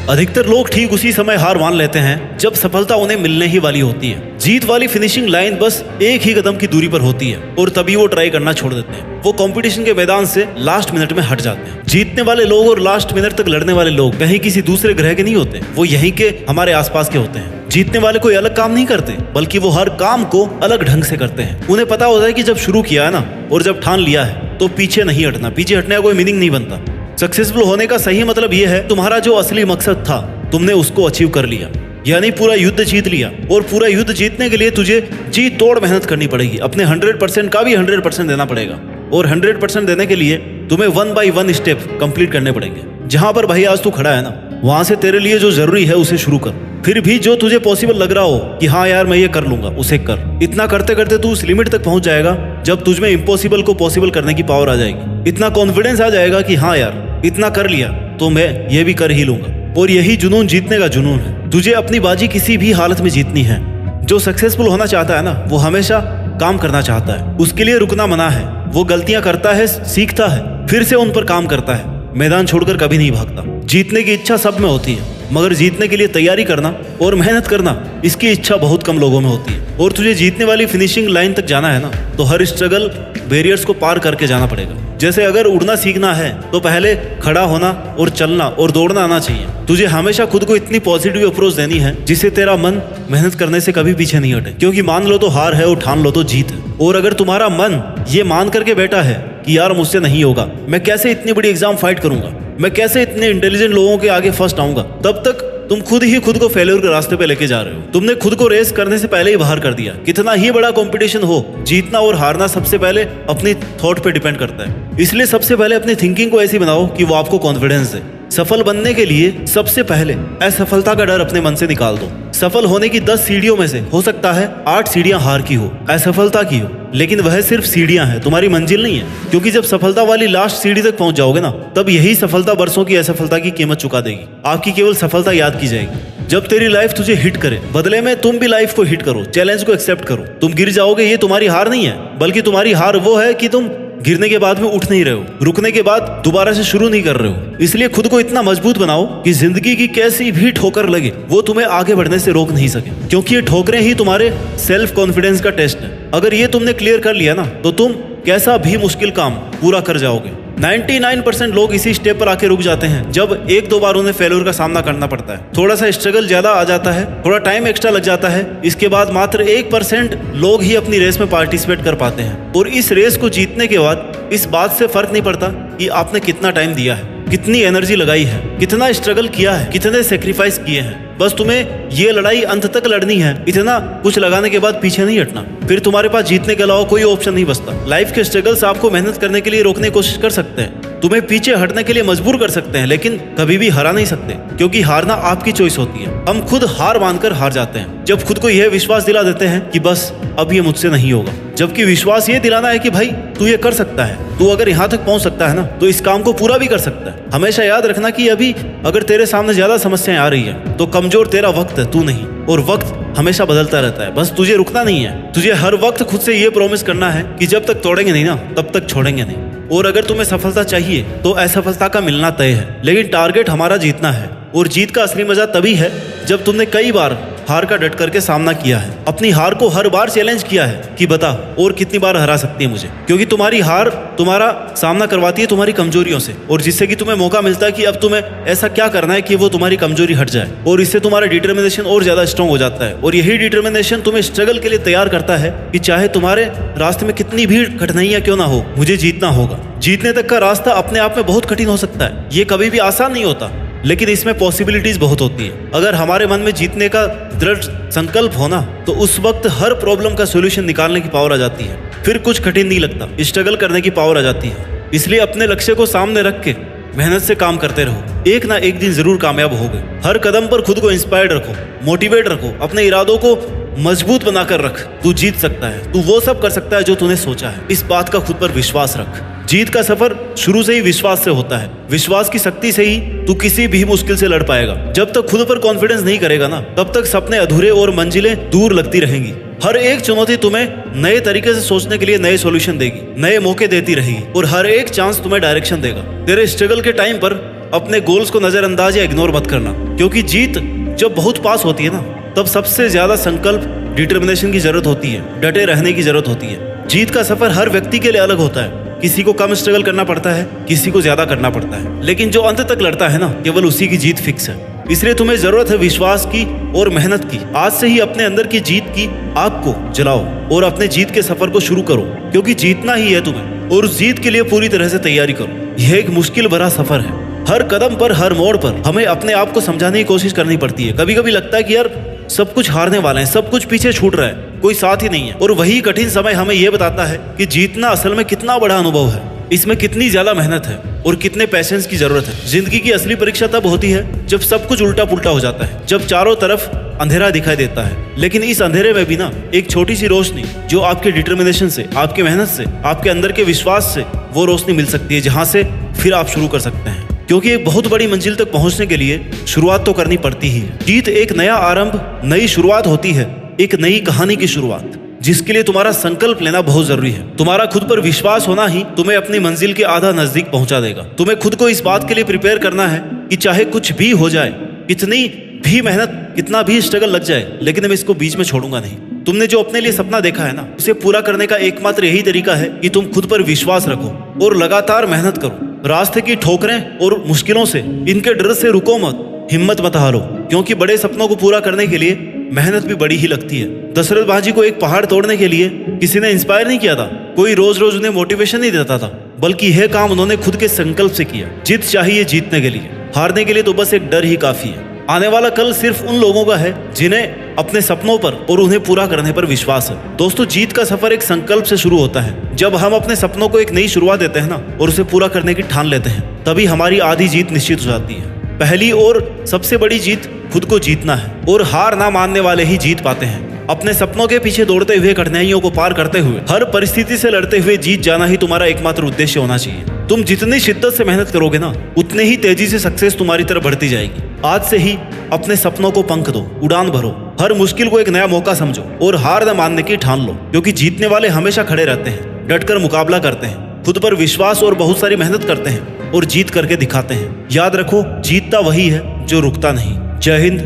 अधिकतर लोग ठीक उसी समय हार मान लेते हैं जब सफलता उन्हें मिलने ही वाली होती है। जीत वाली फिनिशिंग लाइन बस एक ही कदम की दूरी पर होती है और तभी वो ट्राई करना छोड़ देते हैं। वो कंपटीशन के मैदान से लास्ट मिनट में हट जाते हैं। जीतने वाले लोग और लास्ट मिनट तक लड़ने वाले लोग कहीं किसी दूसरे ग्रह के नहीं होते, वो यहीं के हमारे आसपास के होते हैं। जीतने वाले कोई अलग काम नहीं करते, बल्कि वो हर काम को अलग ढंग से करते हैं। उन्हें पता होता है कि जब शुरू किया है ना और जब ठान लिया है तो पीछे नहीं हटना। पीछे हटने का कोई मीनिंग नहीं बनता। सक्सेसफुल होने का सही मतलब ये है तुम्हारा जो असली मकसद था तुमने उसको अचीव कर लिया, यानी पूरा युद्ध जीत लिया। और पूरा युद्ध जीतने के लिए तुझे जी तोड़ मेहनत करनी पड़ेगी। अपने 100% का भी 100% देना पड़ेगा और 100% देने के लिए तुम्हें 1 by 1 स्टेप कंप्लीट करने पड़ेंगे। जहां पर भाई आज तू खड़ा है ना, वहां से तेरे लिए जो जरूरी है उसे शुरू कर। फिर भी जो तुझे पॉसिबल लग रहा हो कि हाँ यार मैं ये कर लूंगा, उसे कर। इतना करते करते तू उस लिमिट तक पहुंच जाएगा जब तुझमें इम्पॉसिबल को पॉसिबल करने की पावर आ जाएगी। इतना कॉन्फिडेंस आ जाएगा कि हाँ यार इतना कर लिया तो मैं ये भी कर ही लूंगा। और यही जुनून जीतने का जुनून है। तुझे अपनी बाजी किसी भी हालत में जीतनी है। जो सक्सेसफुल होना चाहता है ना, वो हमेशा काम करना चाहता है। उसके लिए रुकना मना है। वो गलतियां करता है, सीखता है, फिर से उन पर काम करता है। मैदान छोड़कर कभी नहीं भागता। जीतने की इच्छा सब में होती है, मगर जीतने के लिए तैयारी करना और मेहनत करना, इसकी इच्छा बहुत कम लोगों में होती है। और तुझे जीतने वाली फिनिशिंग लाइन तक जाना है ना, तो हर स्ट्रगल बैरियर्स को पार करके जाना पड़ेगा। जैसे अगर उड़ना सीखना है तो पहले खड़ा होना और चलना और दौड़ना आना चाहिए। तुझे हमेशा खुद को इतनी पॉजिटिव अप्रोच देनी है जिससे तेरा मन मेहनत करने से कभी पीछे नहीं हटे। क्योंकि मान लो तो हार है और ठान लो तो जीत है। और अगर तुम्हारा मन ये मान करके बैठा है कि यार मुझसे नहीं होगा, मैं कैसे इतनी बड़ी एग्जाम फाइट करूंगा, मैं कैसे इतने इंटेलिजेंट लोगों के आगे फर्स्ट आऊंगा, तब तक तुम खुद ही खुद को फेल्योर के रास्ते पे लेके जा रहे हो। तुमने खुद को रेस करने से पहले ही बाहर कर दिया। कितना ही बड़ा कंपटीशन हो, जीतना और हारना सबसे पहले अपनी थॉट पे डिपेंड करता है। इसलिए सबसे पहले अपनी थिंकिंग को ऐसी बनाओ कि वो आपको कॉन्फिडेंस दे। सफल बनने के लिए सबसे पहले असफलता का डर अपने मन से निकाल दो। सफल होने की 10 सीढ़ियों में से हो सकता है 8 सीढ़ियां हार की हो, असफलता की हो, लेकिन वह सिर्फ सीढ़ियां हैं, तुम्हारी मंजिल नहीं है। क्योंकि जब सफलता वाली लास्ट सीढ़ी तक पहुंच जाओगे ना, तब यही सफलता बरसों की असफलता की कीमत चुका देगी। आपकी केवल सफलता याद की जाएगी जब तेरी लाइफ तुझे हिट करे। बदले में तुम भी लाइफ को हिट करो, चैलेंज को एक्सेप्ट करो। तुम गिर जाओगे, ये तुम्हारी हार नहीं है, बल्कि तुम्हारी हार वो है कि तुम गिरने के बाद में उठ नहीं रहे हो, रुकने के बाद दोबारा से शुरू नहीं कर रहे हो। इसलिए खुद को इतना मजबूत बनाओ कि जिंदगी की कैसी भी ठोकर लगे वो तुम्हें आगे बढ़ने से रोक नहीं सके। क्योंकि ये ठोकरें ही तुम्हारे सेल्फ कॉन्फिडेंस का टेस्ट है। अगर ये तुमने क्लियर कर लिया ना, तो तुम कैसा भी मुश्किल काम पूरा कर जाओगे। 99% लोग इसी स्टेप पर आके रुक जाते हैं जब 1-2 बार उन्हें फेल्योर का सामना करना पड़ता है। थोड़ा सा स्ट्रगल ज्यादा आ जाता है, थोड़ा टाइम एक्स्ट्रा लग जाता है। इसके बाद मात्र 1% लोग ही अपनी रेस में पार्टिसिपेट कर पाते हैं। और इस रेस को जीतने के बाद इस बात से फर्क नहीं पड़ता कि आपने कितना टाइम दिया है, कितनी एनर्जी लगाई है, कितना स्ट्रगल किया है, कितने सेक्रीफाइस किए हैं। बस तुम्हें ये लड़ाई अंत तक लड़नी है। इतना कुछ लगाने के बाद पीछे नहीं हटना। फिर तुम्हारे पास जीतने के अलावा कोई ऑप्शन नहीं बचता। लाइफ के स्ट्रगल्स आपको मेहनत करने के लिए रोकने की कोशिश कर सकते हैं, तुम्हें पीछे हटने के लिए मजबूर कर सकते हैं, लेकिन कभी भी हरा नहीं सकते। क्योंकि हारना आपकी चॉइस होती है। हम खुद हार मानकर हार जाते हैं जब खुद को यह विश्वास दिला देते हैं कि बस अब ये मुझसे नहीं होगा। जबकि विश्वास ये दिलाना है कि भाई तू ये कर सकता है, तू अगर यहाँ तक पहुंच सकता है ना, तो इस काम को पूरा भी कर सकता है। हमेशा याद रखना कि अभी अगर तेरे सामने ज्यादा समस्याएं आ रही है तो कमजोर तेरा वक्त है, तू नहीं। और वक्त हमेशा बदलता रहता है, बस तुझे रुकना नहीं है। तुझे हर वक्त खुद से ये प्रॉमिस करना है कि जब तक तोड़ेंगे नहीं ना, तब तक छोड़ेंगे नहीं। और अगर तुम्हें सफलता चाहिए तो असफलता का मिलना तय है, लेकिन टारगेट हमारा जीतना है। और जीत का असली मजा तभी है जब तुमने कई बार हार का डट करके सामना किया है, अपनी हार को हर बार चैलेंज किया है कि बता और कितनी बार हरा सकती है मुझे। क्योंकि तुम्हारी हार तुम्हारा सामना करवाती है तुम्हारी कमजोरियों से, और जिससे कि तुम्हें मौका मिलता है कि अब तुम्हें ऐसा क्या करना है कि वो तुम्हारी कमजोरी हट जाए। और इससे तुम्हारा डिटर्मिनेशन और ज्यादा स्ट्रांग हो जाता है। और यही डिटर्मिनेशन तुम्हें स्ट्रगल के लिए तैयार करता है कि चाहे तुम्हारे रास्ते में कितनी भी कठिनाइयां क्यों ना हो, मुझे जीतना होगा। जीतने तक का रास्ता अपने आप में बहुत कठिन हो सकता है, ये कभी भी आसान नहीं होता, लेकिन इसमें पॉसिबिलिटीज बहुत होती है। अगर हमारे मन में जीतने का दृढ़ संकल्प होना, तो उस वक्त हर प्रॉब्लम का सॉल्यूशन निकालने की पावर आ जाती है। फिर कुछ कठिन नहीं लगता, स्ट्रगल करने की पावर आ जाती है। इसलिए अपने लक्ष्य को सामने रख के मेहनत से काम करते रहो, एक ना एक दिन जरूर कामयाब होगे। हर कदम पर खुद को इंस्पायर्ड रखो, मोटिवेट रखो, अपने इरादों को मजबूत बनाकर रख। तू जीत सकता है, तू वो सब कर सकता है जो तूने सोचा है। इस बात का खुद पर विश्वास रख। जीत का सफर शुरू से ही विश्वास से होता है। विश्वास की शक्ति से ही तू किसी भी मुश्किल से लड़ पाएगा। जब तक खुद पर कॉन्फिडेंस नहीं करेगा ना, तब तक सपने अधूरे और मंजिलें दूर लगती रहेंगी। हर एक चुनौती तुम्हें नए तरीके से सोचने के लिए नए सॉल्यूशन देगी, नए मौके देती रहेगी, और हर एक चांस तुम्हें डायरेक्शन देगा। तेरे स्ट्रगल के टाइम पर अपने गोल्स को नजरअंदाज या इग्नोर मत करना। क्योंकि जीत जब बहुत पास होती है ना, तब सबसे ज्यादा संकल्प, डिटर्मिनेशन की जरूरत होती है, डटे रहने की जरूरत होती है। जीत का सफर हर व्यक्ति के लिए अलग होता है। किसी को कम स्ट्रगल करना पड़ता है, किसी को ज्यादा करना पड़ता है, लेकिन जो अंत तक लड़ता है ना, केवल उसी की जीत फिक्स है। इसलिए तुम्हें जरूरत है विश्वास की और मेहनत की। आज से ही अपने अंदर की जीत की आग को जलाओ और अपने जीत के सफर को शुरू करो, क्योंकि जीतना ही है तुम्हें, और उस जीत के लिए पूरी तरह से तैयारी करो। यह एक मुश्किल भरा सफर है। हर कदम पर, हर मोड़ पर हमें अपने आप को समझाने की कोशिश करनी पड़ती है। कभी कभी लगता है कि यार सब कुछ हारने वाले हैं, सब कुछ पीछे छूट रहा है, कोई साथ ही नहीं है। और वही कठिन समय हमें यह बताता है कि जीतना असल में कितना बड़ा अनुभव है, इसमें कितनी ज्यादा मेहनत है और कितने पेशेंस की जरूरत है। जिंदगी की असली परीक्षा तब होती है जब सब कुछ उल्टा पुल्टा हो जाता है, जब चारों तरफ अंधेरा दिखाई देता है, लेकिन इस अंधेरे में भी ना एक छोटी सी रोशनी, जो आपके डिटर्मिनेशन से, आपके मेहनत से, आपके अंदर के विश्वास से, वो रोशनी मिल सकती है, जहां से फिर आप शुरू कर सकते हैं। क्योंकि एक बहुत बड़ी मंजिल तक पहुंचने के लिए शुरुआत तो करनी पड़ती ही है। जीत एक नया आरंभ, नई शुरुआत होती है, एक नई कहानी की शुरुआत, जिसके लिए तुम्हारा संकल्प लेना बहुत जरूरी है। तुम्हारा खुद पर विश्वास होना ही तुम्हें अपनी मंजिल के आधा नजदीक पहुंचा देगा। तुम्हें खुद को इस बात के लिए प्रिपेयर करना है कि चाहे कुछ भी हो जाए, कितनी भी मेहनत, कितना भी स्ट्रगल लग जाए, लेकिन मैं इसको बीच में छोड़ूंगा नहीं। तुमने जो अपने लिए सपना देखा है ना, उसे पूरा करने का एकमात्र यही तरीका है कि तुम खुद पर विश्वास रखो और लगातार मेहनत करो। रास्ते की ठोकरें और मुश्किलों से, इनके डर से रुको मत, हिम्मत मत हारो, क्योंकि बड़े सपनों को पूरा करने के लिए मेहनत भी बड़ी ही लगती है। दशरथ बाजी को एक पहाड़ तोड़ने के लिए किसी ने इंस्पायर नहीं किया था, कोई रोज रोज उन्हें मोटिवेशन नहीं देता था, बल्कि यह काम उन्होंने खुद के संकल्प से किया। जीत चाहिए जीतने के लिए, हारने के लिए तो बस एक डर ही काफी है। आने वाला कल सिर्फ उन लोगों का है जिन्हें अपने सपनों पर और उन्हें पूरा करने पर विश्वास है। दोस्तों, जीत का सफर एक संकल्प से शुरू होता है। जब हम अपने सपनों को एक नई शुरुआत देते हैं ना, और उसे पूरा करने की ठान लेते हैं, तभी हमारी आधी जीत निश्चित हो जाती है। पहली और सबसे बड़ी जीत खुद को जीतना है, और हार ना मानने वाले ही जीत पाते हैं। अपने सपनों के पीछे दौड़ते हुए, कठिनाइयों को पार करते हुए, हर परिस्थिति से लड़ते हुए जीत जाना ही तुम्हारा एकमात्र उद्देश्य होना चाहिए। तुम जितनी शिद्दत से मेहनत करोगे ना, उतने ही तेजी से सक्सेस तुम्हारी तरफ बढ़ती जाएगी। आज से ही अपने सपनों को पंख दो, उड़ान भरो, हर मुश्किल को एक नया मौका समझो और हार न मानने की ठान लो, क्योंकि जीतने वाले हमेशा खड़े रहते हैं, डटकर मुकाबला करते हैं, खुद पर विश्वास और बहुत सारी मेहनत करते हैं और जीत करके दिखाते हैं। याद रखो, जीतता वही है जो रुकता नहीं। जय हिंद,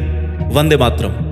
वंदे मातरम।